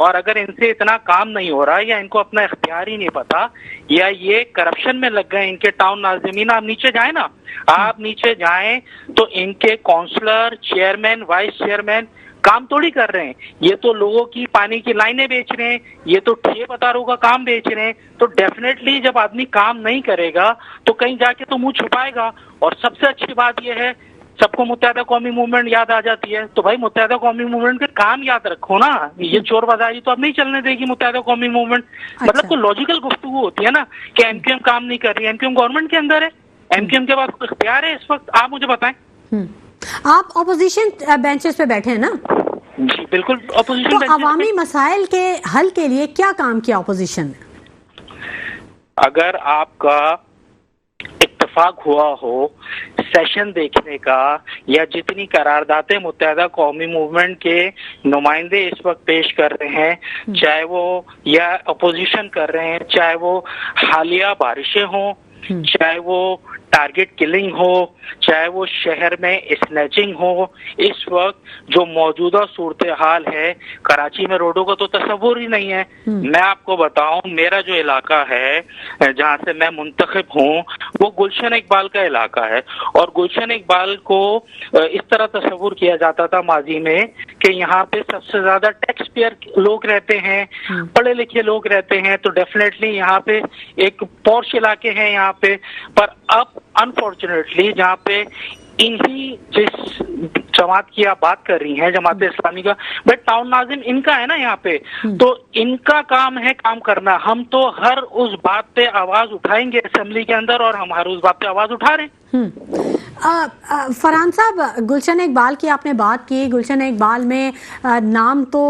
اور اگر ان سے اتنا کام نہیں ہو رہا یا ان کو اپنا اختیار ہی نہیں پتا یا یہ کرپشن میں لگ گئے ان کے ٹاؤن ناظمین، آپ نیچے جائیں نا، آپ نیچے جائیں تو ان کے کونسلر، چیئرمین، وائس چیئرمین کام توڑی کر رہے ہیں. یہ تو لوگوں کی پانی کی لائنیں بیچ رہے ہیں، یہ تو ٹھیے پتاروں کا کام بیچ رہے ہیں. تو ڈیفینیٹلی جب آدمی کام نہیں کرے گا تو کہیں جا کے تو منہ چھپائے گا. اور سب سے اچھی بات یہ ہے، سب کو متحدہ قومی موومنٹ یاد آ جاتی ہے، تو بھائی متحدہ قومی موومنٹ کے کام یاد رکھو نا. یہ چور بازاری تو اب نہیں چلنے دے گی متحدہ قومی موومنٹ. مطلب کوئی لاجیکل گفتگو ہوتی ہے نا کہ ایم کیو ایم کام نہیں کر رہی. ایم کیو ایم گورنمنٹ کے اندر ہے، ایم کیو ایم کے پاس اختیار ہے اس وقت. آپ مجھے بتائیں. آپ اپوزیشن بینچز پہ بیٹھے ہیں نا؟ جی بالکل. اپوزیشن تو عوامی مسائل کے حل کے لیے کیا کام کیا اپوزیشن نے؟ اگر آپ کا اتفاق ہوا ہو سیشن دیکھنے کا، یا جتنی قراردادیں متحدہ قومی موومنٹ کے نمائندے اس وقت پیش کر رہے ہیں، چاہے وہ یا اپوزیشن کر رہے ہیں، چاہے وہ حالیہ بارشیں ہوں، چاہے وہ ٹارگٹ کلنگ ہو، چاہے وہ شہر میں اسنیچنگ ہو، اس وقت جو موجودہ صورتحال ہے کراچی میں روڈوں کا تو تصور ہی نہیں ہے. میں آپ کو بتاؤں، میرا جو علاقہ ہے جہاں سے میں منتخب ہوں وہ گلشن اقبال کا علاقہ ہے. اور گلشن اقبال کو اس طرح تصور کیا جاتا تھا ماضی میں کہ یہاں پہ سب سے زیادہ ٹیکس پیئر لوگ رہتے ہیں، پڑھے لکھے لوگ رہتے ہیں، تو ڈیفینیٹلی یہاں پہ ایک پورش علاقے ہیں یہاں پہ. پر اب انفارچونیٹلی جہاں پہ انہی جس جماعت کی آپ بات کر رہی ہیں، جماعت اسلامی کا، بٹ ٹاؤن ناظم ان کا ہے نا یہاں پہ، تو ان کا کام ہے کام کرنا. ہم تو ہر اس بات پہ آواز اٹھائیں گے اسمبلی کے اندر، اور ہم ہر اس بات پہ آواز اٹھا رہے ہیں. فرحان صاحب، گلشن اقبال کی آپ نے بات کی. گلشن اقبال میں نام تو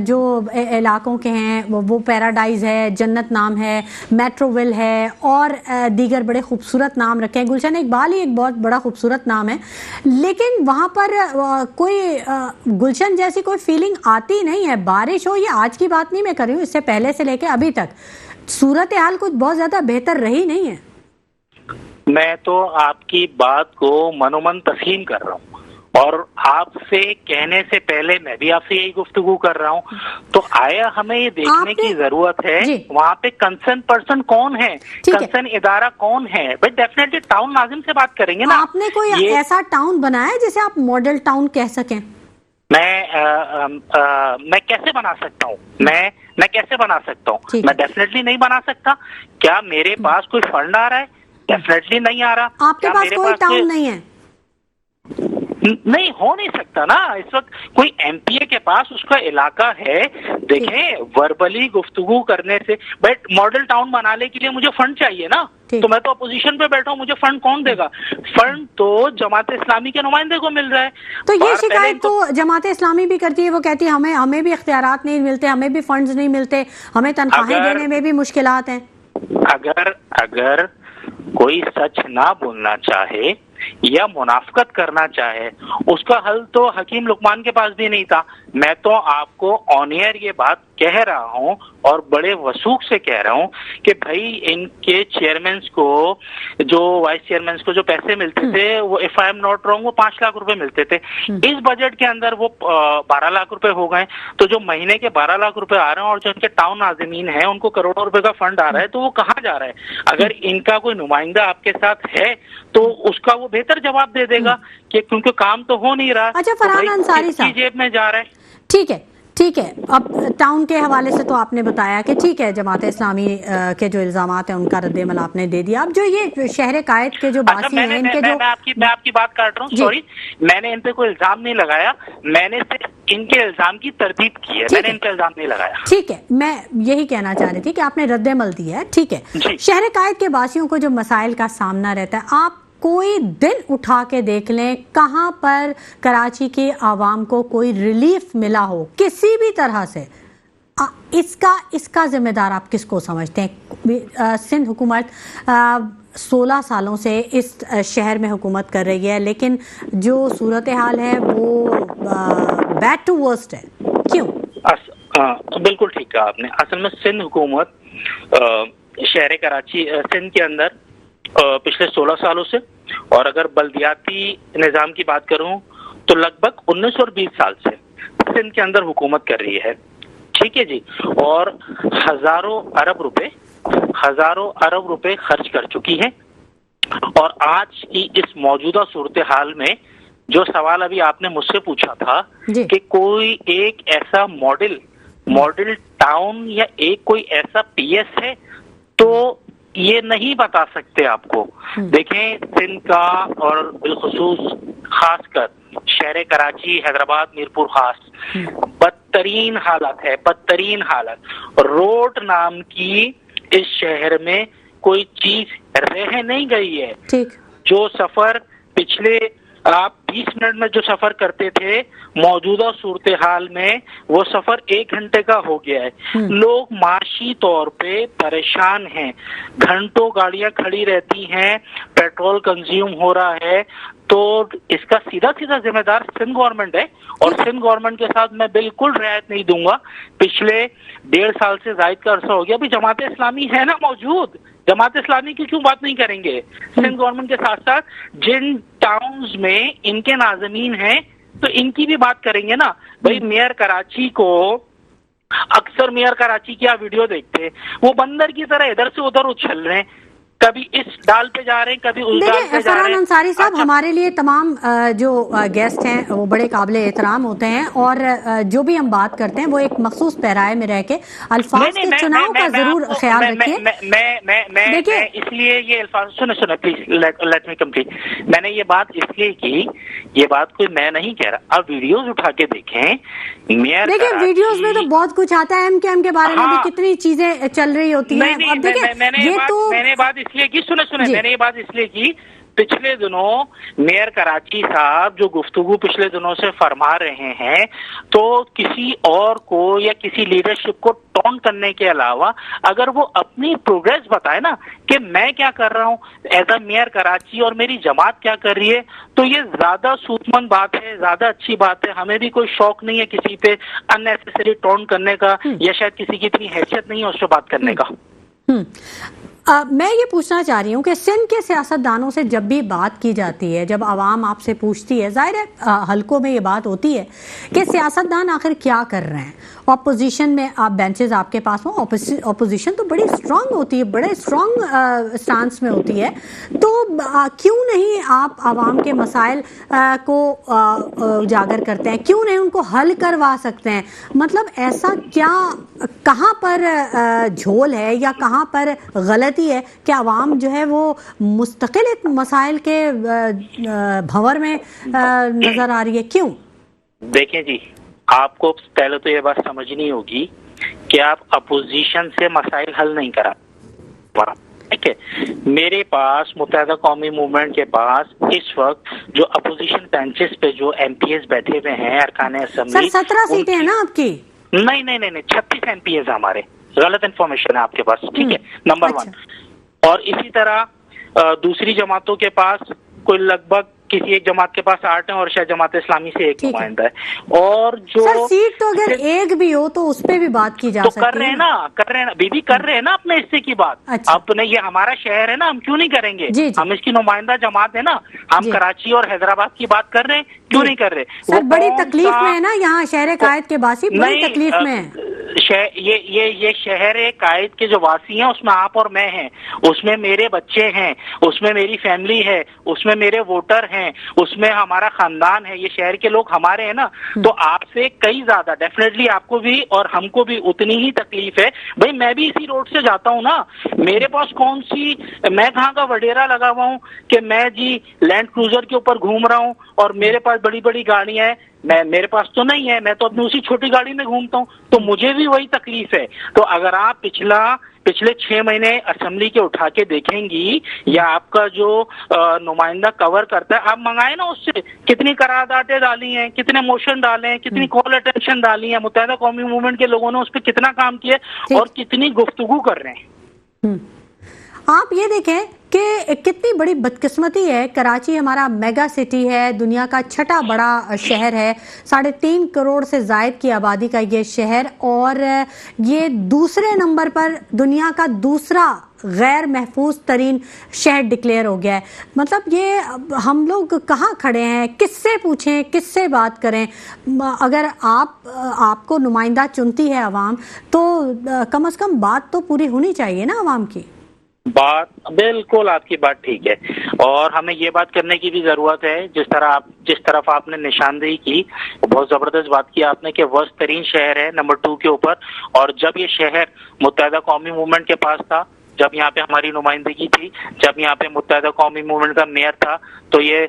جو علاقوں کے ہیں وہ پیراڈائز ہے، جنت نام ہے، میٹرو ول ہے، اور دیگر بڑے خوبصورت نام رکھے ہیں. گلشن اقبال ہی ایک بہت بڑا خوبصورت نام ہے، لیکن وہاں پر کوئی گلشن جیسی کوئی فیلنگ آتی نہیں ہے. بارش ہو، یہ آج کی بات نہیں میں کر رہی ہوں، اس سے پہلے سے لے کے ابھی تک صورتحال کچھ بہت زیادہ بہتر رہی نہیں ہے. میں تو آپ کی بات کو منومن تسلیم کر رہا ہوں، اور آپ سے کہنے سے پہلے میں بھی آپ سے یہی گفتگو کر رہا ہوں. تو آیا ہمیں یہ دیکھنے کی ضرورت ہے وہاں پہ کنسرن پرسن کون ہے، کنسرن ادارہ کون ہے. بٹ ڈیفینیٹلی ٹاؤن ناظم سے بات کریں گے نا. آپ نے کوئی ایسا ٹاؤن بنایا جسے آپ ماڈل ٹاؤن کہہ سکیں؟ میں کیسے بنا سکتا ہوں؟ میں کیسے بنا سکتا ہوں؟ میں ڈیفینیٹلی نہیں بنا سکتا. کیا میرے پاس کوئی فنڈ آ رہا ہے؟ ڈیفینیٹلی نہیں آ رہا. آپ کے پاس کوئی ٹاؤن نہیں ہے؟ نہیں ہو نہیں سکتا نا. اس وقت کوئی ایم پی اے کے پاس اس کا علاقہ ہے. دیکھیں، وربلی گفتگو کرنے سے، بٹ ماڈل ٹاؤن بنانے کے لیے مجھے فنڈ چاہیے نا. تو میں تو اپوزیشن پہ بیٹھا ہوں، مجھے فنڈ کون دے گا؟ فنڈ تو جماعت اسلامی کے نمائندے کو مل رہا ہے. تو یہ شکایت تو جماعت اسلامی بھی کرتی ہے، وہ کہتی ہے ہمیں بھی اختیارات نہیں ملتے، ہمیں بھی فنڈز نہیں ملتے، ہمیں تنخواہیں دینے میں بھی مشکلات ہیں. اگر کوئی سچ نہ بولنا چاہے یا منافقت کرنا چاہے، اس کا حل تو حکیم لقمان کے پاس بھی نہیں تھا. میں تو آپ کو آن ایئر یہ بات کہہ رہا ہوں اور بڑے وثوق سے کہہ رہا ہوں کہ بھائی ان کے چیئرمینز کو، جو وائس چیئرمینز کو جو پیسے ملتے تھے وہ if I am not wrong وہ 5 لاکھ روپے ملتے تھے. اس بجٹ کے اندر وہ 12 لاکھ روپے ہو گئے. تو جو مہینے کے 12 لاکھ روپے آ رہے ہیں اور جو ان کے ٹاؤن ناظمین ہیں ان کو کروڑوں روپے کا فنڈ آ رہا ہے، تو وہ کہاں جا رہا ہے؟ اگر ان کا کوئی نمائندہ آپ کے ساتھ ہے تو اس کا وہ بہتر جواب دے دے گا کہ کیونکہ کام تو ہو نہیں رہا. اچھا فرحان انصاری صاحب، جیب میں جا رہا ہے. ٹھیک ہے. اب ٹاؤن کے حوالے سے تو آپ نے بتایا کہ ٹھیک ہے، جماعت اسلامی کے جو الزامات ہیں ان کا رد عمل آپ نے دے دیا. اب جو یہ شہر قائد کے جو باسی ہیں، ان کے جو میں آپ کی بات کاٹ رہا ہوں، سوری، میں نے ان پہ کوئی الزام نہیں لگایا، میں نے صرف ان کے الزام کی تردید کی ہے، میں نے ان پہ الزام نہیں لگایا. ٹھیک ہے، میں یہی کہنا چاہ رہی تھی کہ آپ نے رد عمل دیا ہے. ٹھیک ہے. شہر قائد کے باسیوں کو جو مسائل کا سامنا رہتا ہے، آپ کوئی دن اٹھا کے دیکھ لیں کہاں پر کراچی کی عوام کو کوئی ریلیف ملا ہو کسی بھی طرح سے. اس کا ذمہ دار آپ کس کو سمجھتے ہیں؟ سندھ حکومت 16 سالوں سے اس شہر میں حکومت کر رہی ہے، لیکن جو صورتحال ہے وہ بیڈ ٹو ورسٹ ہے. کیوں؟ بالکل ٹھیک کہا آپ نے. اصل میں سندھ حکومت شہر کراچی سندھ کے اندر پچھلے 16 سالوں سے، اور اگر بلدیاتی نظام کی بات کروں تو لگ بھگ 19 اور 20 سال سے سندھ کے اندر حکومت کر رہی ہے. ٹھیک ہے جی, اور ہزاروں ارب روپے خرچ کر چکی ہے. اور آج کی اس موجودہ صورتحال میں جو سوال ابھی آپ نے مجھ سے پوچھا تھا کہ کوئی ایک ایسا ماڈل ٹاؤن یا ایک کوئی ایسا پی ایس ہے, تو یہ نہیں بتا سکتے آپ کو. دیکھیں سندھ کا اور بالخصوص خاص کر شہر کراچی, حیدرآباد, میرپور خاص بدترین حالت. روڈ نام کی اس شہر میں کوئی چیز رہ نہیں گئی ہے. جو سفر پچھلے آپ 20 منٹ میں جو سفر کرتے تھے, موجودہ صورتحال میں وہ سفر 1 گھنٹے کا ہو گیا ہے. لوگ معاشی طور پہ پریشان ہیں, گھنٹوں گاڑیاں کھڑی رہتی ہیں, پیٹرول کنزیوم ہو رہا ہے. تو اس کا سیدھا ذمہ دار سندھ گورنمنٹ ہے, اور سندھ گورنمنٹ کے ساتھ میں بالکل رعایت نہیں دوں گا. پچھلے 1.5 سال سے زائد کا عرصہ ہو گیا, ابھی جماعت اسلامی ہے نا موجود, جماعت اسلامی کی کیوں بات نہیں کریں گے؟ سندھ گورنمنٹ کے ساتھ ساتھ جن ٹاؤنز میں ان کے ناظمین ہیں تو ان کی بھی بات کریں گے نا. بھائی میئر کراچی کو, اکثر میئر کراچی کی آپ ویڈیو دیکھتے ہیں, وہ بندر کی طرح ادھر سے ادھر اچھل رہے ہیں, کبھی اس ڈال پہ جا رہے ہیں, کبھی اس ڈال پہ جا رہے ہیں. فرحان انصاری صاحب, ہمارے لیے تمام جو گیسٹ ہیں وہ بڑے قابل احترام ہوتے ہیں, اور جو بھی ہم بات کرتے ہیں وہ ایک مخصوص پیرائے میں رہ کے الفاظ کے چناؤ کا ضرور خیال رکھیے. میں اس لیے یہ الفاظ سنیں پلیز لیٹ می کمپلیٹ. میں نے یہ بات اس لیے کی, یہ بات کوئی میں نہیں کہہ رہا, اب ویڈیوز اٹھا کے دیکھیں. دیکھیں ویڈیوز میں تو بہت کچھ آتا ہے, ایم کے بارے میں بھی کتنی چیزیں چل رہی ہوتی ہیں. اب دیکھیں یہ تو میں نے بات اس لیے کی, سنیں میں نے یہ بات اس لیے کی, پچھلے دنوں میئر کراچی صاحب جو گفتگو پچھلے دنوں سے فرما رہے ہیں, تو کسی اور کو یا کسی لیڈرشپ کو ٹونٹ کرنے کے علاوہ اگر وہ اپنی پروگریس بتائے نا کہ میں کیا کر رہا ہوں ایز اے میئر کراچی اور میری جماعت کیا کر رہی ہے, تو یہ زیادہ سودمند بات ہے, زیادہ اچھی بات ہے. ہمیں بھی کوئی شوق نہیں ہے کسی پہ اننیسیسری ٹونٹ کرنے کا, یا شاید کسی کی اتنی حیثیت نہیں ہے اس پہ بات کرنے کا. میں یہ پوچھنا چاہ رہی ہوں کہ سندھ کے سیاستدانوں سے جب بھی بات کی جاتی ہے, جب عوام آپ سے پوچھتی ہے, ظاہر ہے حلقوں میں یہ بات ہوتی ہے کہ سیاستدان آخر کیا کر رہے ہیں. اپوزیشن میں آپ بینچز آپ کے پاس ہوں, اپوزیشن تو بڑی اسٹرانگ ہوتی ہے, بڑے اسٹرانگ سٹانس میں ہوتی ہے, تو کیوں نہیں آپ عوام کے مسائل کو اجاگر کرتے ہیں, کیوں نہیں ان کو حل کروا سکتے ہیں؟ مطلب ایسا کیا, کہاں پر جھول ہے یا کہاں پر غلطی ہے کہ عوام جو ہے وہ مستقل ایک مسائل کے بھنور میں نظر آ رہی ہے؟ کیوں؟ دیکھیں جی, آپ کو پہلے تو یہ بات سمجھنی ہوگی کہ آپ اپوزیشن سے مسائل حل نہیں کرا. ٹھیک ہے, میرے پاس متحدہ قومی موومنٹ کے پاس اس وقت جو اپوزیشن بینچز پہ جو ایم پی ایز بیٹھے ہوئے ہیں ارکان اسمبلی, 17 سیٹیں ہیں نا آپ کی؟ نہیں 36 ایم پی ایز ہمارے. غلط انفارمیشن ہے آپ کے پاس, ٹھیک ہے, نمبر 1. اور اسی طرح دوسری جماعتوں کے پاس کوئی لگ بھگ کسی ایک جماعت کے پاس 8 ہیں, اور شاید جماعت اسلامی سے ایک نمائندہ ہے. اور جو سیٹ تو اگر ایک بھی ہو تو اس پہ بھی بات کی جا سکتی ہے. کر رہے ہیں نا بیبی, کر رہے ہیں نا اپنے حصے کی بات. اپنے یہ ہمارا شہر ہے نا, ہم کیوں نہیں کریں گے؟ ہم اس کی نمائندہ جماعت ہے نا, ہم کراچی اور حیدرآباد کی بات کر رہے ہیں, کیوں نہیں کر رہے؟ سر بڑی تکلیف میں ہے نا یہاں شہر قائد کے باسی, بڑی تکلیف میں ہے. یہ شہر قائد کے جو واسی ہیں اس میں آپ اور میں ہیں, اس میں میرے بچے ہیں, اس میں میری فیملی ہے, اس میں میرے ووٹر ہیں, اس میں ہمارا خاندان ہے. یہ شہر کے لوگ ہمارے ہیں نا, تو آپ سے کئی زیادہ ڈیفینیٹلی آپ کو بھی اور ہم کو بھی اتنی ہی تکلیف ہے. بھائی میں بھی اسی روڈ سے جاتا ہوں نا, میرے پاس کون سی, میں کہاں کا وڈیرا لگا ہوا ہوں کہ میں جی لینڈ کروزر کے اوپر گھوم رہا ہوں اور میرے پاس بڑی بڑی گاڑیاں ہیں. میرے پاس تو نہیں ہے, میں تو اپنی اسی چھوٹی گاڑی میں گھومتا ہوں, تو مجھے بھی وہی تکلیف ہے. تو اگر آپ پچھلے 6 مہینے اسمبلی کے اٹھا کے دیکھیں گی, یا آپ کا جو نمائندہ کور کرتا ہے, آپ منگائے نا اس سے کتنی قراردادیں ڈالی ہیں, کتنے موشن ڈالے ہیں, کتنی کال اٹینشن ڈالی ہیں, متحدہ قومی موومنٹ کے لوگوں نے اس پہ کتنا کام کیا اور کتنی گفتگو کر رہے ہیں. آپ یہ دیکھیں کہ کتنی بڑی بدقسمتی ہے، کراچی ہمارا میگا سٹی ہے، دنیا کا چھٹا بڑا شہر ہے، 3.5 کروڑ سے زائد کی آبادی کا یہ شہر، اور یہ دوسرے نمبر پر دنیا کا دوسرا غیر محفوظ ترین شہر ڈکلیئر ہو گیا ہے۔ مطلب یہ ہم لوگ کہاں کھڑے ہیں، کس سے پوچھیں، کس سے بات کریں؟ اگر آپ کو نمائندہ چنتی ہے عوام تو کم از کم بات تو پوری ہونی چاہیے نا عوام کی۔ بات بالکل آپ کی بات ٹھیک ہے، اور ہمیں یہ بات کرنے کی بھی ضرورت ہے، جس طرف آپ نے نشاندہی کی، بہت زبردست بات کی آپ نے کہ ورسٹ ترین شہر ہے نمبر 2 کے اوپر، اور جب یہ شہر متحدہ قومی موومنٹ کے پاس تھا، جب یہاں پہ ہماری نمائندگی تھی، جب یہاں پہ متحدہ قومی موومنٹ کا میئر تھا، تو یہ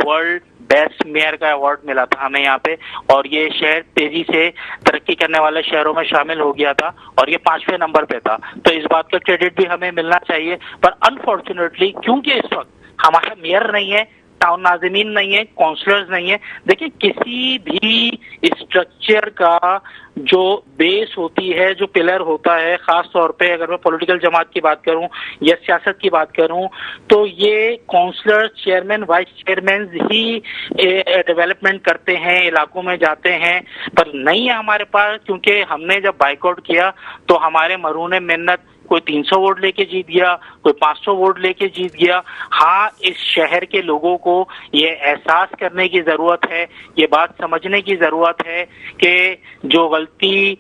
ورلڈ بیسٹ میئر کا ایوارڈ ملا تھا ہمیں یہاں پہ، اور یہ شہر تیزی سے ترقی کرنے والے شہروں میں شامل ہو گیا تھا، اور یہ 5ویں نمبر پہ تھا، تو اس بات کا کریڈٹ بھی ہمیں ملنا چاہیے۔ پر انفارچونیٹلی کیونکہ اس وقت ہمارا میئر نہیں ہے، ٹاؤن ناظمین نہیں ہے، کونسلرز نہیں ہے، دیکھیں کسی بھی اسٹرکچر کا جو بیس ہوتی ہے، جو پلر ہوتا ہے، خاص طور پہ اگر میں پولیٹیکل جماعت کی بات کروں یا سیاست کی بات کروں، تو یہ کونسلر، چیئرمین، وائس چیئرمین ہی ڈیولپمنٹ کرتے ہیں، علاقوں میں جاتے ہیں، پر نہیں ہے ہمارے پاس، کیونکہ ہم نے جب بائیک آؤٹ کیا تو ہمارے مرہون منت کوئی 300 ووٹ لے کے جیت گیا، کوئی 500 ووٹ لے کے جیت گیا۔ ہاں، اس شہر کے لوگوں کو یہ احساس کرنے کی ضرورت ہے، یہ بات سمجھنے کی ضرورت ہے کہ جو غلطی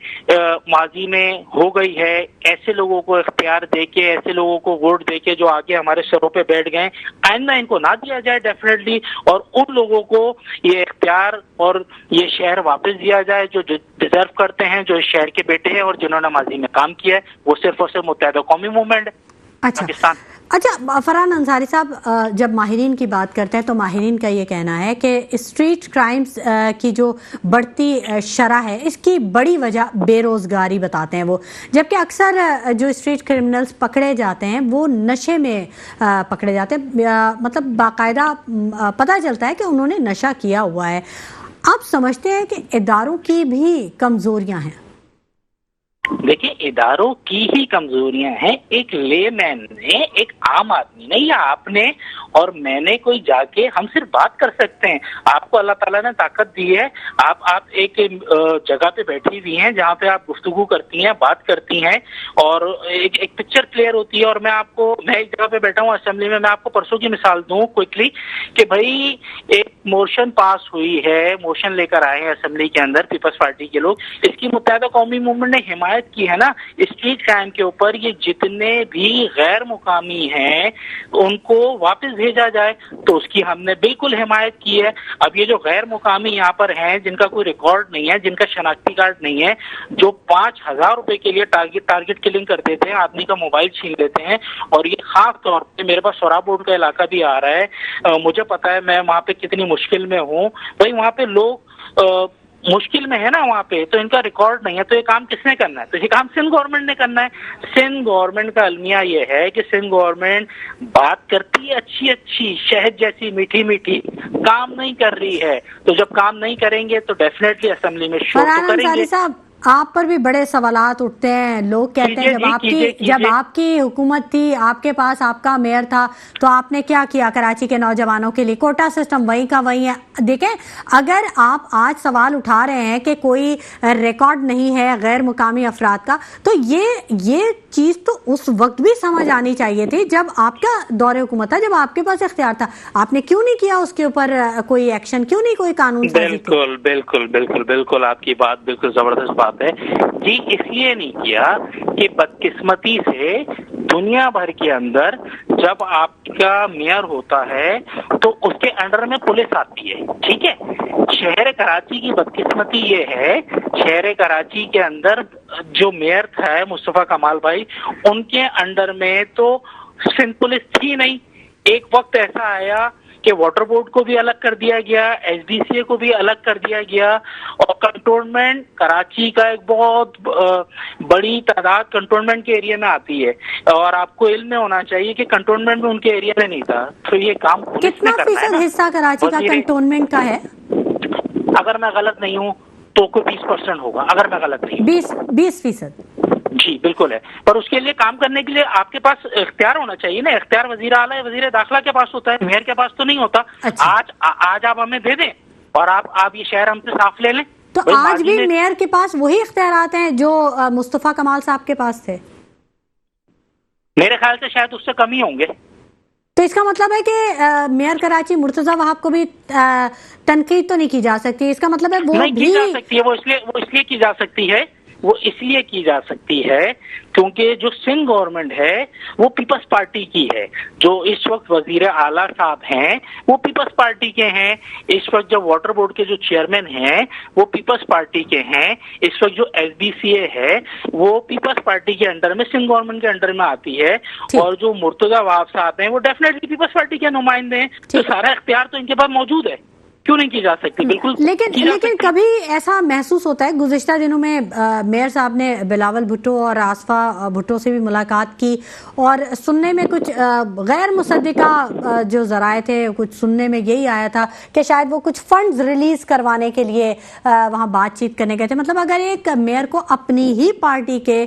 ماضی میں ہو گئی ہے، ایسے لوگوں کو اختیار دے کے، ایسے لوگوں کو ووٹ دے کے جو آگے ہمارے سروں پہ بیٹھ گئے، آئندہ ان کو نہ دیا جائے ڈیفینیٹلی، اور ان لوگوں کو یہ اختیار اور یہ شہر واپس دیا جائے جو ڈیزرو کرتے ہیں، جو اس شہر کے بیٹے ہیں اور جنہوں نے ماضی میں کام کیا ہے، وہ صرف اور صرف متحدہ قومی موومنٹ ہے پاکستان۔ اچھا فرحان انصاری صاحب، جب ماہرین کی بات کرتے ہیں تو ماہرین کا یہ کہنا ہے کہ اسٹریٹ کرائمز کی جو بڑھتی شرح ہے، اس کی بڑی وجہ بے روزگاری بتاتے ہیں وہ، جبکہ اکثر جو اسٹریٹ کرمنلز پکڑے جاتے ہیں وہ نشے میں پکڑے جاتے ہیں، مطلب باقاعدہ پتہ چلتا ہے کہ انہوں نے نشہ کیا ہوا ہے۔ آپ سمجھتے ہیں کہ اداروں کی بھی کمزوریاں ہیں؟ دیکھیں، اداروں کی ہی کمزوریاں ہیں، ایک لے مین نے، ایک عام آدمی نے، یا آپ نے اور میں نے کوئی جا کے ہم صرف بات کر سکتے ہیں۔ آپ کو اللہ تعالیٰ نے طاقت دی ہے، آپ ایک جگہ پہ بیٹھی ہوئی ہیں جہاں پہ آپ گفتگو کرتی ہیں، بات کرتی ہیں، اور ایک پکچر کلیئر ہوتی ہے، اور میں ایک جگہ پہ بیٹھا ہوں اسمبلی میں آپ کو پرسوں کی مثال دوں کوئکلی کہ بھائی ایک موشن پاس ہوئی ہے، موشن لے کر آئے ہیں اسمبلی کے اندر پیپلز پارٹی کے لوگ، اس کی متحدہ قومی موومنٹ نے حمایت کی ہے نا اسٹریٹ کرائم کے اوپر، یہ جتنے بھی غیر مقامی ہیں ان کو واپس بھیجا جائے، تو اس کی ہم نے بالکل حمایت کی ہے۔ اب یہ جو غیر مقامی یہاں پر ہیں، جن کا کوئی ریکارڈ نہیں ہے، جن کا شناختی کارڈ نہیں ہے، جو 5000 روپے کے لیے ٹارگٹ کلنگ کر دیتے ہیں، آدمی کا موبائل چھین لیتے ہیں، اور یہ خاص طور پہ میرے پاس سوراب روڈ کا علاقہ بھی آ رہا ہے، مجھے پتا ہے میں وہاں پہ کتنی مشکل میں ہوں، بھائی وہاں پہ لوگ مشکل میں ہے نا وہاں پہ، تو ان کا ریکارڈ نہیں ہے، تو یہ کام کس نے کرنا ہے؟ تو یہ کام سندھ گورنمنٹ نے کرنا ہے۔ سندھ گورنمنٹ کا المیہ یہ ہے کہ سندھ گورنمنٹ بات کرتی ہے اچھی شہد جیسی میٹھی میٹھی، کام نہیں کر رہی ہے، تو جب کام نہیں کریں گے تو ڈیفینیٹلی اسمبلی میں شور تو کریں گے۔ آپ پر بھی بڑے سوالات اٹھتے ہیں، لوگ کہتے ہیں جب آپ کی حکومت تھی، آپ کے پاس آپ کا میئر تھا، تو آپ نے کیا کیا کراچی کے نوجوانوں کے لیے؟ کوٹا سسٹم وہیں کا وہیں ہے۔ دیکھیں، اگر آپ آج سوال اٹھا رہے ہیں کہ کوئی ریکارڈ نہیں ہے غیر مقامی افراد کا، تو یہ چیز تو اس وقت بھی سمجھ آنی چاہیے تھی جب آپ کا دور حکومت تھا، جب آپ کے پاس اختیار تھا، آپ نے کیوں نہیں کیا اس کے اوپر کوئی ایکشن، کیوں نہیں کوئی قانون سازی کی؟ بالکل آپ کی بات بالکل زبردست بات ہے جی، اس لیے نہیں کیا کہ بدقسمتی سے دنیا بھر کے اندر جب آپ کا میئر ہوتا ہے تو اس کے انڈر میں پولیس آتی ہے، ٹھیک ہے۔ شہر کراچی کی بدقسمتی یہ ہے، شہر کراچی کے اندر جو میئر تھا مصطفیٰ کمال بھائی، ان کے انڈر میں تو سندھ پولیس تھی نہیں۔ ایک وقت ایسا آیا کہ واٹر بورڈ کو بھی الگ کر دیا گیا، ایس ڈی سی اے کو بھی الگ کر دیا گیا، اور کنٹونمنٹ کراچی کا ایک بہت بڑی تعداد کنٹونمنٹ کے ایریا میں آتی ہے، اور آپ کو علم میں ہونا چاہیے کہ کنٹونمنٹ میں ان کے ایریا میں نہیں تھا، تو یہ کام پولیس نے کرنا ہے۔ کتنا فیصد حصہ کراچی کا کنٹونمنٹ کا ہے؟ اگر میں غلط نہیں ہوں تو کوئی 20% ہوگا، اگر میں غلط نہیں ہوں۔ 20%؟ جی بالکل ہے، پر اس کے لیے کام کرنے کے لیے آپ کے پاس اختیار ہونا چاہیے نا. اختیار وزیر اعلیٰ یا وزیر داخلہ کے پاس ہوتا ہے، میئر کے پاس تو نہیں ہوتا. آج آپ ہمیں دے دیں اور آپ یہ شہر ہم سے صاف لے لیں. تو آج بھی میئر کے پاس وہی اختیارات ہیں جو مصطفیٰ کمال صاحب کے پاس تھے؟ میرے خیال سے شاید اس سے کم ہی ہوں گے. تو اس کا مطلب ہے کہ میئر کراچی مرتضیٰ وہاب کو بھی تنقید تو نہیں کی جا سکتی؟ اس کا مطلب ہے وہ نہیں کی جا سکتی ہے. وہ اس لیے کی جا سکتی ہے، وہ اس لیے کی جا سکتی ہے کیونکہ جو سندھ گورنمنٹ ہے وہ پیپلز پارٹی کی ہے. جو اس وقت وزیر اعلیٰ صاحب ہیں وہ پیپلز پارٹی کے ہیں. اس وقت جو واٹر بورڈ کے جو چیئرمین ہیں وہ پیپلز پارٹی کے ہیں. اس وقت جو SBCA ہے وہ پیپلز پارٹی کے انڈر میں، سندھ گورنمنٹ کے انڈر میں آتی ہے. اور جو مرتضیٰ وہاب صاحب ہیں وہ ڈیفینیٹلی پیپلز پارٹی کے نمائندے ہیں. تو سارا اختیار تو ان کے پاس موجود ہے، کیوں نہیں کی جا سکتی؟ بالکل. لیکن کبھی ایسا محسوس ہوتا ہے، گزشتہ دنوں میں میئر صاحب نے بلاول بھٹو اور آصفہ بھٹو سے بھی ملاقات کی اور سننے میں کچھ غیر مصدقہ جو ذرائع تھے، کچھ سننے میں یہی آیا تھا کہ شاید وہ کچھ فنڈز ریلیز کروانے کے لیے وہاں بات چیت کرنے گئے تھے. مطلب اگر ایک میئر کو اپنی ہی پارٹی کے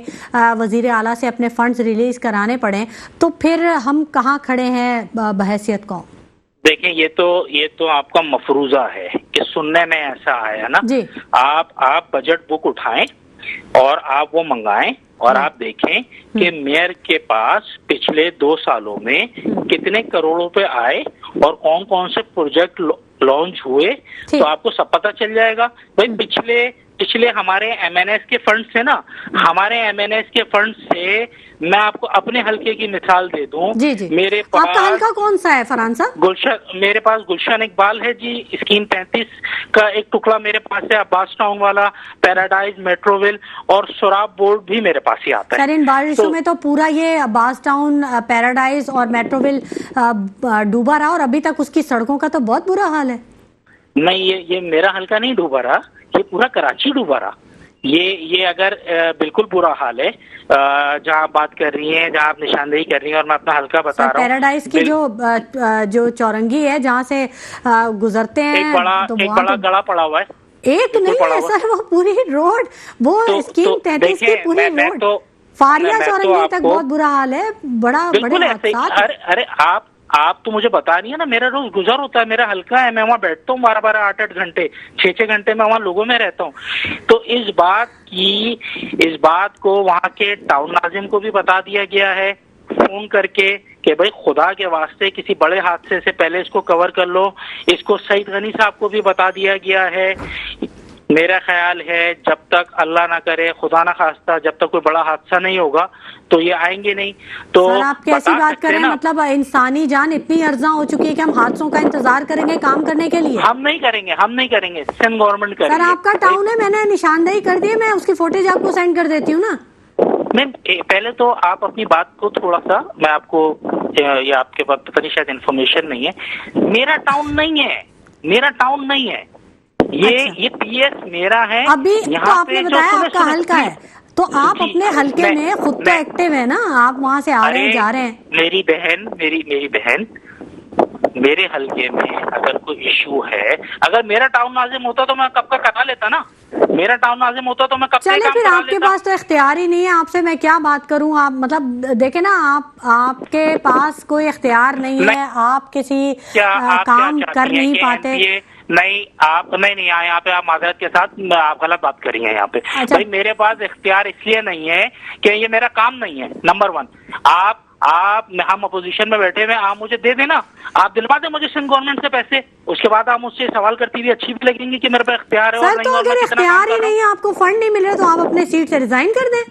وزیر اعلیٰ سے اپنے فنڈز ریلیز کرانے پڑیں تو پھر ہم کہاں کھڑے ہیں بحیثیت قوم؟ دیکھیں یہ تو آپ کا مفروضہ ہے کہ سننے میں ایسا آیا نا. جی. آپ بجٹ بک اٹھائیں اور آپ وہ منگائیں اور آپ دیکھیں کہ میئر کے پاس پچھلے 2 سالوں میں کتنے کروڑ روپے آئے اور کون کون سے پروجیکٹ لانچ ہوئے تو آپ کو سب پتہ چل جائے گا. بھائی پچھلے ہمارے MNS کے فنڈ سے نا، ہمارے MNS کے فنڈ سے میں آپ کو اپنے حلقے کی مثال دے دوں. جی. میرے پاس آپ کا حلقہ کون سا ہے فرحان صاحب؟ میرے پاس گلشن اقبال ہے جی. اسکیم 35 کا ایک ٹکڑا میرے پاس ہے، عباس ٹاؤن والا، پیراڈائز، میٹروول اور سوراب بورڈ بھی میرے پاس ہی آتا ہے. سر ان بارشوں میں تو پورا یہ عباس ٹاؤن، پیراڈائز اور میٹروول ڈوبا رہا اور ابھی تک اس کی سڑکوں کا تو بہت برا حال ہے. نہیں، یہ میرا حلقہ نہیں ڈوبا رہا، یہ پورا کراچی ڈوبا رہا. یہ اگر بالکل برا حال ہے جہاں آپ بات کر رہی ہیں، جہاں آپ نشاندہی کر رہی ہیں اور میں اپنا حلقہ بتا رہا ہوں. پیراڈائز کی جو چورنگی ہے جہاں سے گزرتے ہیں، ایک بڑا گڑا پڑا ہوا ہے. ایک نہیں ہے سر، وہ پوری روڈ، وہ اسکیم 33 کی پوری روڈ فاریہ چورنگی تک بہت برا حال ہے. بڑے حادثات. ارے آپ تو مجھے بتا رہی ہیں نا، میرا روز گزر ہوتا ہے، میرا حلقہ ہے، میں وہاں بیٹھتا ہوں 12 8 گھنٹے، 6 گھنٹے میں وہاں لوگوں میں رہتا ہوں. تو اس بات کو وہاں کے ٹاؤن ناظم کو بھی بتا دیا گیا ہے فون کر کے کہ بھائی خدا کے واسطے کسی بڑے حادثے سے پہلے اس کو کور کر لو. اس کو سعید غنی صاحب کو بھی بتا دیا گیا ہے. میرا خیال ہے جب تک اللہ نہ کرے، خدا نہ خواستہ، جب تک کوئی بڑا حادثہ نہیں ہوگا تو یہ آئیں گے نہیں. تو سر آپ کیسی بات کر رہے ہیں؟ مطلب انسانی جان اتنی ارزاں ہو چکی ہے کہ ہم حادثوں کا انتظار کریں گے کام کرنے کے لیے؟ ہم نہیں کریں گے. سندھ گورنمنٹ کرے گی. سر آپ کا ٹاؤن ہے، میں نے نشاندہی کر دی ہے، میں اس کی فوٹیج آپ کو سینڈ کر دیتی ہوں نا. پہلے تو آپ اپنی بات کو تھوڑا سا، میں آپ کو یہ آپ کے پاس پتہ نہیں شاید انفارمیشن نہیں ہے، میرا ٹاؤن نہیں ہے یہ PS میرا ہے. ابھی تو آپ نے بتایا آپ کا حلقہ ہے، تو آپ اپنے حلقے میں خود تو ایکٹیو ہے نا، آپ وہاں سے آ رہے ہیں جا رہے ہیں. میری بہن میرے حلقے میں اگر کوئی ایشو ہے، اگر میرا ٹاؤن ناظم ہوتا تو میں کب کا کرا لیتا نا. میرا ٹاؤن ناظم ہوتا تو میں کب چلے پھر آپ کے پاس تو اختیار ہی نہیں ہے، آپ سے میں کیا بات کروں. آپ مطلب دیکھیں نا، آپ کے پاس کوئی اختیار نہیں ہے، آپ کسی کام کر نہیں پاتے. نہیں یہاں پہ آپ معذرت کے ساتھ آپ غلط بات کر رہی ہیں. یہاں پہ بھائی میرے پاس اختیار اس لیے نہیں ہے کہ یہ میرا کام نہیں ہے. نمبر 1 ہم اپوزیشن میں بیٹھے ہوئے، آپ مجھے دے دینا، آپ دلوا دیں مجھے سندھ گورنمنٹ سے پیسے، اس کے بعد آپ مجھ سے سوال کرتی ہوئی اچھی بھی لگیں گی کہ میرے پاس اختیار ہے. سر تو اگر اختیار ہی نہیں ہے، آپ کو فنڈ نہیں مل رہے تو آپ اپنے سیٹ سے ریزائن کر دیں.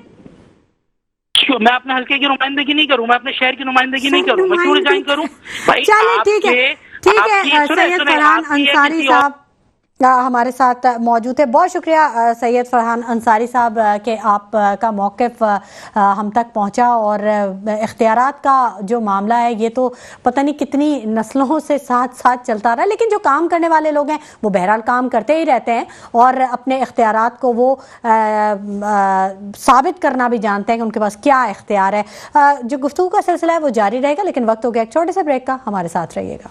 میں اپنے حلقے کی نمائندگی نہیں کروں، میں اپنے شہر کی نمائندگی نہیں کروں، میں کیوں ریزائن کروں؟ چلے ٹھیک ہے. سید فرحان انصاری صاحب ہمارے ساتھ موجود ہے. بہت شکریہ سید فرحان انصاری صاحب کہ آپ کا موقف ہم تک پہنچا. اور اختیارات کا جو معاملہ ہے یہ تو پتہ نہیں کتنی نسلوں سے ساتھ چلتا رہا، لیکن جو کام کرنے والے لوگ ہیں وہ بہرحال کام کرتے ہی رہتے ہیں اور اپنے اختیارات کو وہ ثابت کرنا بھی جانتے ہیں کہ ان کے پاس کیا اختیار ہے. جو گفتگو کا سلسلہ ہے وہ جاری رہے گا، لیکن وقت ہو گیا ایک چھوٹے سے بریک کا. ہمارے ساتھ رہیے گا.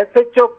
SHO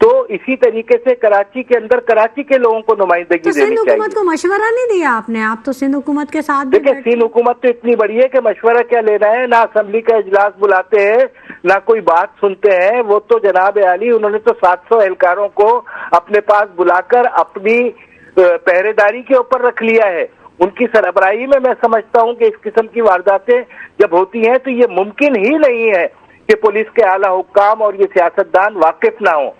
تو اسی طریقے سے کراچی کے اندر کراچی کے لوگوں کو نمائندگی دینی سندھ چاہیے. حکومت کو مشورہ نہیں دیا آپ نے؟ آپ تو سندھ حکومت کے ساتھ بھی دیکھیں سندھ حکومت تو اتنی بڑی ہے کہ مشورہ کیا لینا ہے، نہ اسمبلی کا اجلاس بلاتے ہیں نہ کوئی بات سنتے ہیں. وہ تو جناب عالی انہوں نے تو 700 اہلکاروں کو اپنے پاس بلا کر اپنی پہرے داری کے اوپر رکھ لیا ہے. ان کی سربراہی میں سمجھتا ہوں کہ اس قسم کی وارداتیں جب ہوتی ہیں تو یہ ممکن ہی نہیں ہے کہ پولیس کے اعلیٰ حکام اور یہ سیاستدان واقف نہ ہوں.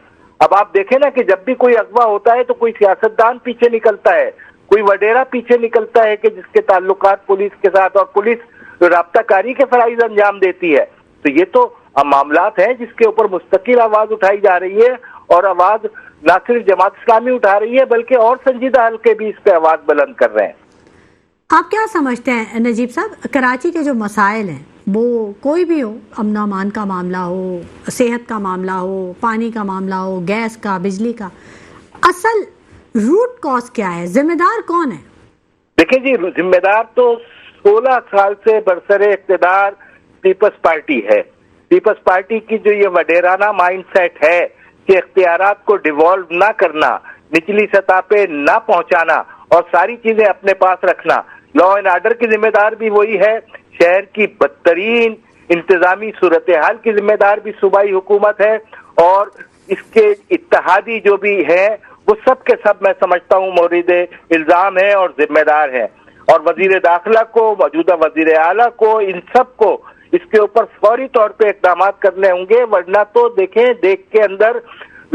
اب آپ دیکھیں نا کہ جب بھی کوئی اغوا ہوتا ہے تو کوئی سیاستدان پیچھے نکلتا ہے، کوئی وڈیرا پیچھے نکلتا ہے کہ جس کے تعلقات پولیس کے ساتھ اور پولیس رابطہ کاری کے فرائض انجام دیتی ہے. تو یہ تو معاملات ہیں جس کے اوپر مستقل آواز اٹھائی جا رہی ہے، اور آواز نہ صرف جماعت اسلامی اٹھا رہی ہے بلکہ اور سنجیدہ حلقے بھی اس پہ آواز بلند کر رہے ہیں. آپ کیا سمجھتے ہیں نجیب صاحب، کراچی کے جو مسائل ہیں وہ کوئی بھی ہو، امن و امان کا معاملہ ہو، صحت کا معاملہ ہو، پانی کا معاملہ ہو، گیس کا، بجلی کا، اصل روٹ کاز کیا ہے؟ ذمہ دار کون ہے؟ دیکھیں جی، ذمہ دار تو 16 سال سے برسر اقتدار پیپلز پارٹی ہے. پیپلز پارٹی کی جو یہ وڈیرانہ مائنڈ سیٹ ہے کہ اختیارات کو ڈیوالو نہ کرنا، نچلی سطح پہ نہ پہنچانا اور ساری چیزیں اپنے پاس رکھنا. لا اینڈ آرڈر کی ذمہ دار بھی وہی ہے، شہر کی بدترین انتظامی صورتحال کی ذمہ دار بھی صوبائی حکومت ہے، اور اس کے اتحادی جو بھی ہیں وہ سب کے سب میں سمجھتا ہوں مورد الزام ہیں اور ذمہ دار ہیں. اور وزیر داخلہ کو، موجودہ وزیر اعلیٰ کو، ان سب کو اس کے اوپر فوری طور پہ اقدامات کرنے ہوں گے، ورنہ تو دیکھیں دیکھ کے اندر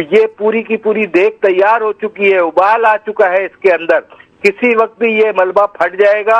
یہ پوری کی پوری دیکھ تیار ہو چکی ہے، ابال آ چکا ہے اس کے اندر. کسی وقت بھی یہ ملبہ پھٹ جائے گا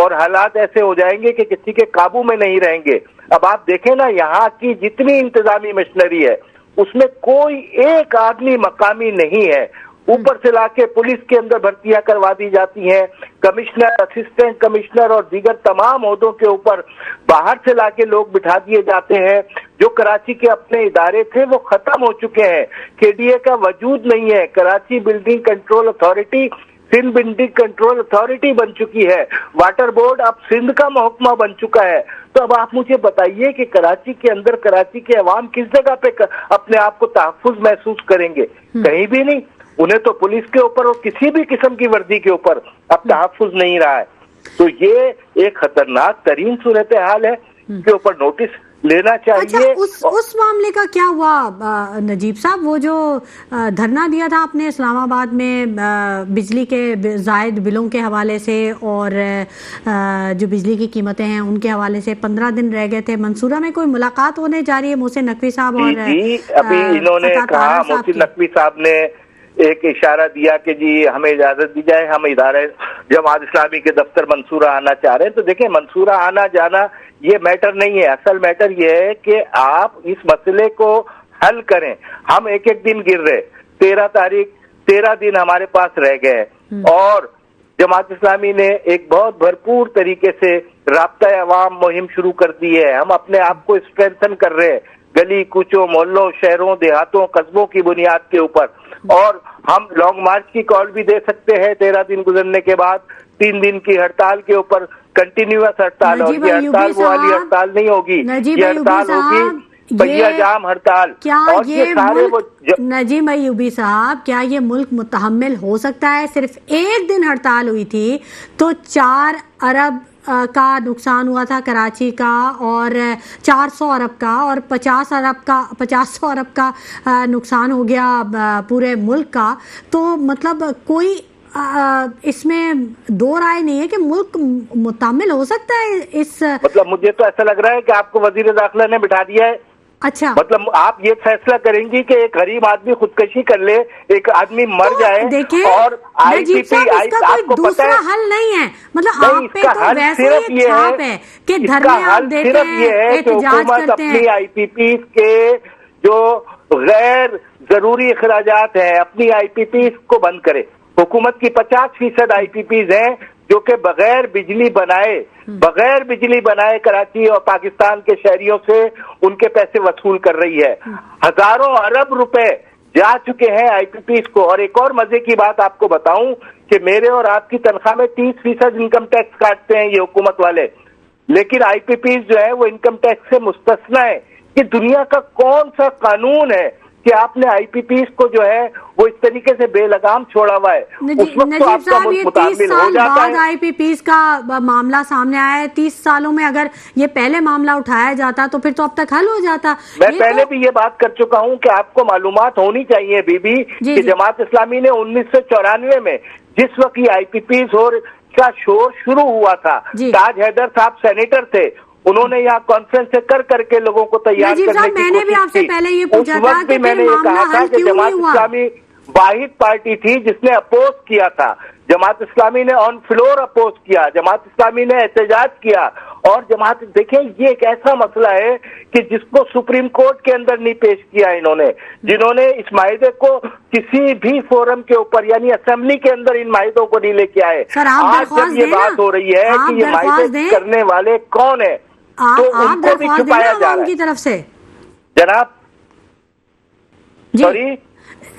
اور حالات ایسے ہو جائیں گے کہ کسی کے قابو میں نہیں رہیں گے. اب آپ دیکھیں نا، یہاں کی جتنی انتظامی مشنری ہے اس میں کوئی ایک آدمی مقامی نہیں ہے. اوپر سے لا کے پولیس کے اندر بھرتیاں کروا دی جاتی ہیں، کمشنر، اسسٹنٹ کمشنر اور دیگر تمام عہدوں کے اوپر باہر سے لا کے لوگ بٹھا دیے جاتے ہیں. جو کراچی کے اپنے ادارے تھے وہ ختم ہو چکے ہیں، کے ڈی اے کا وجود نہیں ہے. Karachi building control authority Sindh building control authority بن چکی ہے، واٹر بورڈ اب سندھ کا محکمہ بن چکا ہے. تو اب آپ مجھے بتائیے کہ کراچی کے اندر کراچی کے عوام کس جگہ پہ اپنے آپ کو تحفظ محسوس کریں گے؟ کہیں بھی نہیں. انہیں تو پولیس کے اوپر اور کسی بھی قسم کی وردی کے اوپر اب تحفظ نہیں رہا ہے. تو یہ ایک خطرناک ترین صورتحال ہے کے اوپر نوٹس لینا چاہیے. اچھا، اس معاملے کا کیا ہوا نجیب صاحب؟ وہ جو دھرنا دیا تھا آپ نے اسلام آباد میں بجلی کے زائد بلوں کے حوالے سے اور جو بجلی کی قیمتیں ہیں ان کے حوالے سے، 15 دن رہ گئے تھے. منصورہ میں کوئی ملاقات ہونے جا رہی ہے محسن نقوی صاحب اور جی ابھی انہوں نے کہا، محسن نقوی صاحب نے ایک اشارہ دیا کہ جی ہمیں اجازت دی جائے، ہم ادارے جماعت اسلامی کے دفتر منصورہ آنا چاہ رہے ہیں. تو دیکھیں، منصورہ آنا جانا یہ میٹر نہیں ہے. اصل میٹر یہ ہے کہ آپ اس مسئلے کو حل کریں. ہم ایک ایک دن گر رہے، 13 دن ہمارے پاس رہ گئے اور جماعت اسلامی نے ایک بہت بھرپور طریقے سے رابطہ عوام مہم شروع کر دی ہے. ہم اپنے آپ کو اسٹرینتھن کر رہے ہیں گلی کوچوں، محلوں، شہروں، دیہاتوں، قصبوں کی بنیاد کے اوپر. اور ہم لانگ مارچ کی کال بھی دے سکتے ہیں 13 دن گزرنے کے بعد. 3 دن کی ہڑتال کے اوپر کنٹینیوس ہڑتال، اور یہ ہڑتال وہ والی ہڑتال نہیں ہوگی، یہ ہڑتال ہوگی پہیا جام ہڑتال. اور یہ سارے نجیب ایوبی صاحب، کیا یہ ملک متحمل ہو سکتا ہے؟ صرف ایک دن ہڑتال ہوئی تھی تو 4 ارب کا نقصان ہوا تھا کراچی کا، اور 400 ارب کا، اور 500 ارب کا نقصان ہو گیا پورے ملک کا. تو مطلب کوئی اس میں دو رائے نہیں ہے کہ ملک متحمل ہو سکتا ہے اس. مطلب مجھے تو ایسا لگ رہا ہے کہ آپ کو وزیر داخلہ نے بٹھا دیا ہے. اچھا، مطلب آپ یہ فیصلہ کریں گی کہ ایک غریب آدمی خودکشی کر لے، ایک آدمی مر جائے، اور آئی پی پی آپ کو پتہ ہے حل نہیں ہے. مطلب آپ پہ تو ویسے ہی چھاپ ہے کہ دھرنے آپ دیتے ہیں، احتجاج کرتے ہیں. اپنی آئی پی پی کے جو غیر ضروری اخراجات ہیں اپنی آئی پی پی کو بند کرے. حکومت کی 50% آئی پی پیز ہیں جو کہ بغیر بجلی بنائے کراچی اور پاکستان کے شہریوں سے ان کے پیسے وصول کر رہی ہے. ہزاروں ارب روپے جا چکے ہیں آئی پی پیز کو. اور ایک اور مزے کی بات آپ کو بتاؤں کہ میرے اور آپ کی تنخواہ میں 30% انکم ٹیکس کاٹتے ہیں یہ حکومت والے، لیکن آئی پی پیز جو ہے وہ انکم ٹیکس سے مستثنا ہے. کہ دنیا کا کون سا قانون ہے کہ آپ نے IPPs کو جو ہے وہ اس طریقے سے بے لگام چھوڑا ہوا ہے، اس وقت تو آپ کا ملک متعامل ہو جاتا ہے۔ IPPs کا معاملہ سامنے آیا ہے، 30 سالوں میں اگر یہ پہلے معاملہ اٹھایا جاتا تو پھر تو اب تک حل ہو جاتا۔ میں پہلے بھی یہ بات کر چکا ہوں کہ آپ کو معلومات ہونی چاہیے بی بی کہ جماعت اسلامی نے 1994 میں جس وقت یہ IPPs اور کا شور شروع ہوا تھا، تاج حیدر صاحب سینیٹر تھے، انہوں نے یہاں کانفرنس کر کے لوگوں کو تیار کرنے کی کوشش کی۔ اس وقت بھی میں نے یہ کہا تھا کہ جماعت اسلامی واحد پارٹی تھی جس نے اپوز کیا تھا، جماعت اسلامی نے آن فلور اپوز کیا، جماعت اسلامی نے احتجاج کیا، اور جماعت دیکھیں یہ ایک ایسا مسئلہ ہے کہ جس کو سپریم کورٹ کے اندر نہیں پیش کیا انہوں نے، جنہوں نے اس معاہدے کو کسی بھی فورم کے اوپر یعنی اسمبلی کے اندر ان معاہدوں کو نہیں لے کے آئے۔ آج جب یہ بات ہو رئی ہے کہ یہ معاہدے کرنے والے کون ہیں تو ان کو بھی چھپایا جا رہا ہے۔ کی طرف سے جناب سوری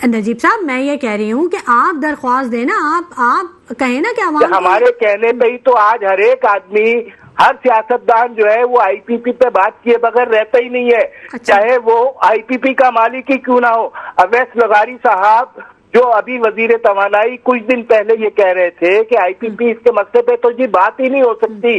نجیب صاحب میں یہ کہہ رہی ہوں کہ آپ درخواست دیں نا، آپ کہیں نا کہ ہمارے کہنے پہ ہی تو آج ہر ایک آدمی، ہر سیاستدان جو ہے وہ IPP پہ بات کیے بغیر رہتا ہی نہیں ہے، چاہے وہ IPP کا مالک ہی کیوں نہ ہو۔ اویس لغاری صاحب جو ابھی وزیر توانائی کچھ دن پہلے یہ کہہ رہے تھے کہ IPP اس کے مسئلے پہ تو جی بات ہی نہیں ہو سکتی،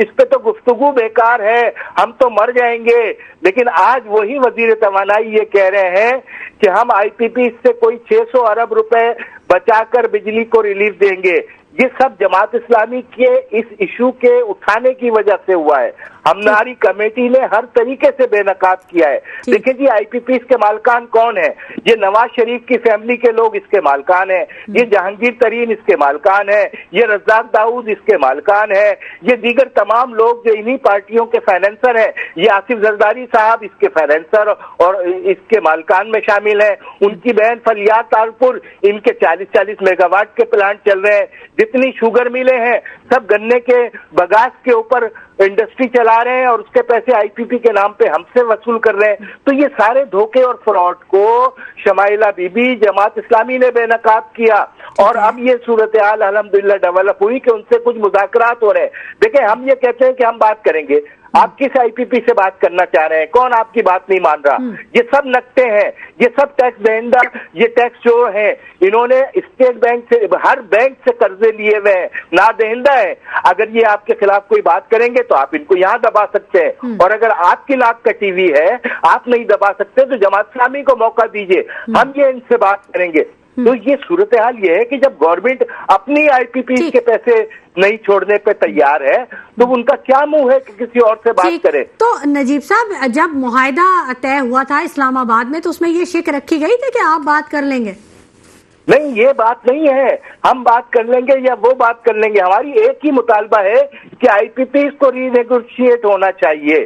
اس پہ تو گفتگو بیکار ہے، ہم تو مر جائیں گے، لیکن آج وہی وزیر توانائی یہ کہہ رہے ہیں کہ ہم IPP سے کوئی 600 ارب روپے بچا کر بجلی کو ریلیف دیں گے۔ یہ سب جماعت اسلامی کے اس ایشو کے اٹھانے کی وجہ سے ہوا ہے۔ ہماری کمیٹی نے ہر طریقے سے بے نقاب کیا ہے۔ دیکھیں جی IPPs کے مالکان کون ہیں؟ یہ نواز شریف کی فیملی کے لوگ اس کے مالکان ہیں، یہ جہانگیر ترین اس کے مالکان ہیں، یہ رزاق داؤد اس کے مالکان ہیں، یہ دیگر تمام لوگ جو انہی پارٹیوں کے فائنینسر ہیں، یہ آصف زرداری صاحب اس کے فائنینسر اور اس کے مالکان میں شامل ہیں، ان کی بہن فلیات تالپور، ان کے 40 میگا واٹ کے پلانٹ چل رہے ہیں، جتنی شوگر ملیں ہیں سب گنے کے بگاس کے اوپر انڈسٹری چلا رہے ہیں اور اس کے پیسے IPP کے نام پہ ہم سے وصول کر رہے ہیں۔ تو یہ سارے دھوکے اور فراڈ کو شمائلہ بی بی جماعت اسلامی نے بے نقاب کیا، اور اب یہ صورتحال الحمدللہ ڈیولپ ہوئی کہ ان سے کچھ مذاکرات ہو رہے ہیں۔ دیکھیں ہم یہ کہتے ہیں کہ ہم بات کریں گے، آپ کس IPP سے بات کرنا چاہ رہے ہیں؟ کون آپ کی بات نہیں مان رہا؟ یہ سب نکتے ہیں، یہ سب ٹیکس دہندہ، یہ ٹیکس جو ہیں انہوں نے اسٹیٹ بینک سے، ہر بینک سے قرضے لیے ہوئے ہیں، نا دہندہ ہیں۔ اگر یہ آپ کے خلاف کوئی بات کریں گے تو آپ ان کو یہاں دبا سکتے ہیں، اور اگر آپ کی ناک کٹی ہوئی ہے آپ نہیں دبا سکتے تو جماعت اسلامی کو موقع دیجئے، ہم یہ ان سے بات کریں گے۔ تو یہ صورتحال یہ ہے کہ جب گورنمنٹ اپنی IPP کے پیسے نہیں چھوڑنے پہ تیار ہے تو ان کا کیا منہ ہے کہ کسی اور سے بات کرے؟ تو نجیب صاحب جب معاہدہ طے ہوا تھا اسلام آباد میں تو اس میں یہ شک رکھی گئی تھی کہ آپ بات کر لیں گے؟ نہیں، یہ بات نہیں ہے ہم بات کر لیں گے یا وہ بات کر لیں گے، ہماری ایک ہی مطالبہ ہے کہ IPPs کو ری نیگوشیٹ ہونا چاہیے۔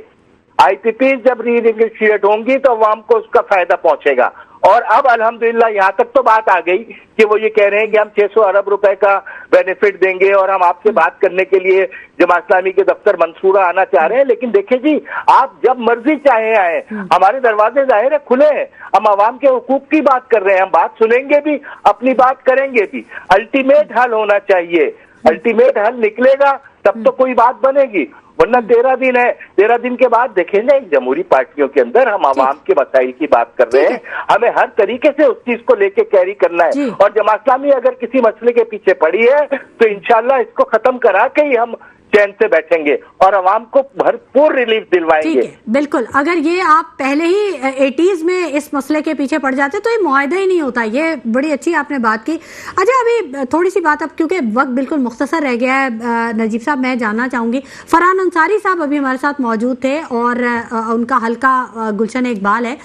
IPPs جب ری نیگوشیٹ ہوں گی تو عوام کو اس کا فائدہ پہنچے گا، اور اب الحمدللہ یہاں تک تو بات آ گئی کہ وہ یہ کہہ رہے ہیں کہ ہم 600 ارب روپے کا بینیفٹ دیں گے اور ہم آپ سے بات کرنے کے لیے جماعت اسلامی کے دفتر منصورہ آنا چاہ رہے ہیں۔ لیکن دیکھیں جی آپ جب مرضی چاہیں آئیں، ہمارے دروازے ظاہر ہے کھلے ہیں، ہم عوام کے حقوق کی بات کر رہے ہیں، ہم بات سنیں گے بھی، اپنی بات کریں گے بھی۔ الٹیمیٹ حل ہونا چاہیے، الٹیمیٹ حل نکلے گا تب تو کوئی بات بنے گی، ورنہ 13 دن ہے، 13 دن کے بعد دیکھیں گے جمہوری پارٹیوں کے اندر ہم عوام کے مسائل کی بات کر رہے ہیں، ہمیں ہر طریقے سے اس چیز کو لے کے کیری کرنا ہے، اور جماعت اسلامی اگر کسی مسئلے کے پیچھے پڑی ہے تو انشاءاللہ اس کو ختم کرا کے ہی ہم چین سے بیٹھیں گے اور عوام کو بھرپور ریلیف دلوائیں گے۔ بالکل، اگر یہ آپ پہلے ہی 80s میں اس مسئلے کے پیچھے پڑ جاتے تو یہ معاہدہ ہی نہیں ہوتا۔ یہ بڑی اچھی آپ نے بات کی۔ اچھا ابھی تھوڑی سی بات، اب کیونکہ وقت بالکل مختصر رہ گیا ہے نجیب صاحب، میں جاننا چاہوں گی، فرحان انصاری صاحب ابھی ہمارے ساتھ موجود تھے اور ان کا حلقہ گلشن اقبال ہے،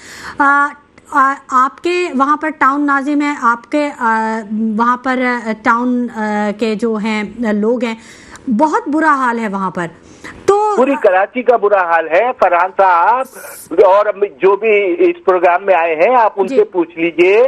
آپ کے وہاں پر ٹاؤن ناظم ہیں، آپ کے وہاں پر ٹاؤن کے جو ہیں لوگ ہیں، بہت برا حال ہے وہاں پر، تو پوری کراچی کا برا حال ہے۔ فرحان صاحب اور جو بھی اس پروگرام میں آئے ہیں آپ ان سے پوچھ لیجئے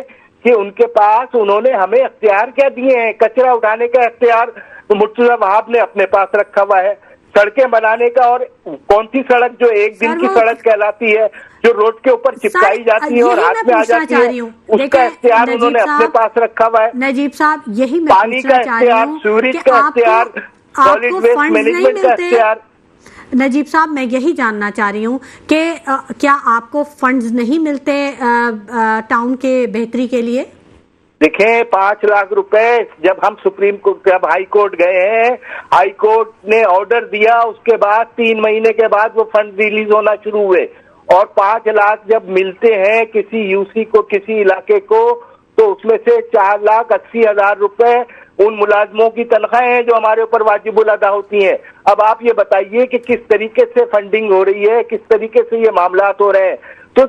کہ ان کے پاس انہوں نے ہمیں اختیار کیا دیے ہیں۔ کچرا اٹھانے کا اختیار مرتضی وہاب نے اپنے پاس رکھا ہوا ہے، سڑکیں بنانے کا، اور کون سی سڑک جو ایک دن کی سڑک کہلاتی ہے جو روڈ کے اوپر چپکائی جاتی ہے اور ہاتھ میں آ جاتی ہے، اس کا اختیار انہوں نے اپنے پاس رکھا ہوا ہے۔ نجیب صاحب یہی میں پانی کا اختیار، سیوریج کا اختیار، سالڈ ویسٹ مینجمنٹ کا اختیار۔ نجیب صاحب میں یہی جاننا چاہ رہی ہوں کہ کیا آپ کو فنڈز نہیں ملتے ٹاؤن کے بہتری کے لیے؟ دیکھیں 5 لاکھ روپے جب ہم سپریم کورٹ جب ہائی کورٹ گئے ہیں، ہائی کورٹ نے آرڈر دیا، اس کے بعد 3 مہینے کے بعد وہ فنڈ ریلیز ہونا شروع ہوئے، اور 5 لاکھ جب ملتے ہیں کسی یو سی کو، کسی علاقے کو، تو اس میں سے 4,80,000 روپے ان ملازموں کی تنخواہیں ہیں جو ہمارے اوپر واجب الادا ہوتی ہیں۔ اب آپ یہ بتائیے کہ کس طریقے سے فنڈنگ ہو رہی ہے، کس طریقے سے یہ معاملات ہو رہے ہیں، تو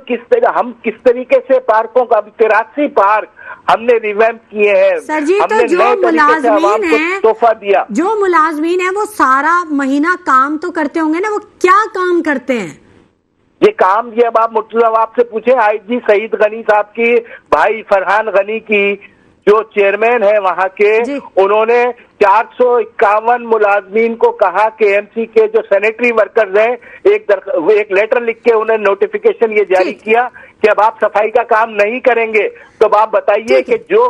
ہم کس طریقے سے پارکوں کا 83 پارک ہم نے ریویمپ کیے ہیں، سر جی، ہم تو نے جو نئے طریقے سے عوام کو تحفہ دیا۔ جو ملازمین ہیں وہ سارا مہینہ کام تو کرتے ہوں گے نا، وہ کیا کام کرتے ہیں؟ یہ کام یہ اب آپ مرتضی آپ سے پوچھیں، آئی جی سعید غنی صاحب کی بھائی فرحان غنی کی جو چیئرمین ہے وہاں کے، انہوں نے 451 ملازمین کو کہا کہ ایم سی کے جو سینیٹری ورکرز ہیں ایک لیٹر لکھ کے انہیں نوٹیفیکیشن یہ جاری کیا کہ اب آپ صفائی کا کام نہیں کریں گے۔ تو اب آپ بتائیے کہ جو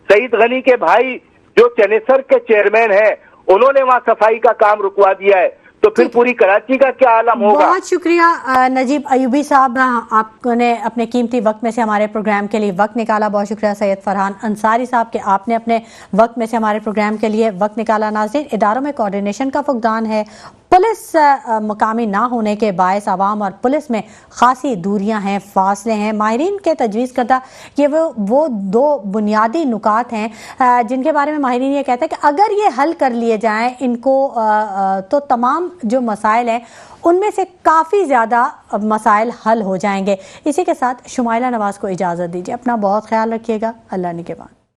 سعید غنی کے بھائی جو چنیسر کے چیئرمین ہیں انہوں نے وہاں صفائی کا کام رکوا دیا ہے، تو پھر پوری کراچی کا کیا عالم ہوگا؟ بہت شکریہ نجیب ایوبی صاحب، آپ نے اپنے قیمتی وقت میں سے ہمارے پروگرام کے لیے وقت نکالا۔ بہت شکریہ سید فرحان انصاری صاحب کہ آپ نے اپنے وقت میں سے ہمارے پروگرام کے لیے وقت نکالا۔ ناظرین، اداروں میں کوارڈینیشن کا فقدان ہے، پولیس مقامی نہ ہونے کے باعث عوام اور پولیس میں خاصی دوریاں ہیں، فاصلے ہیں۔ ماہرین کے تجویز کردہ یہ وہ 2 بنیادی نکات ہیں جن کے بارے میں ماہرین یہ کہتے ہیں کہ اگر یہ حل کر لیے جائیں ان کو تو تمام جو مسائل ہیں ان میں سے کافی زیادہ مسائل حل ہو جائیں گے۔ اسی کے ساتھ شمائلہ نواز کو اجازت دیجیے، اپنا بہت خیال رکھیے گا، اللہ نگہبان۔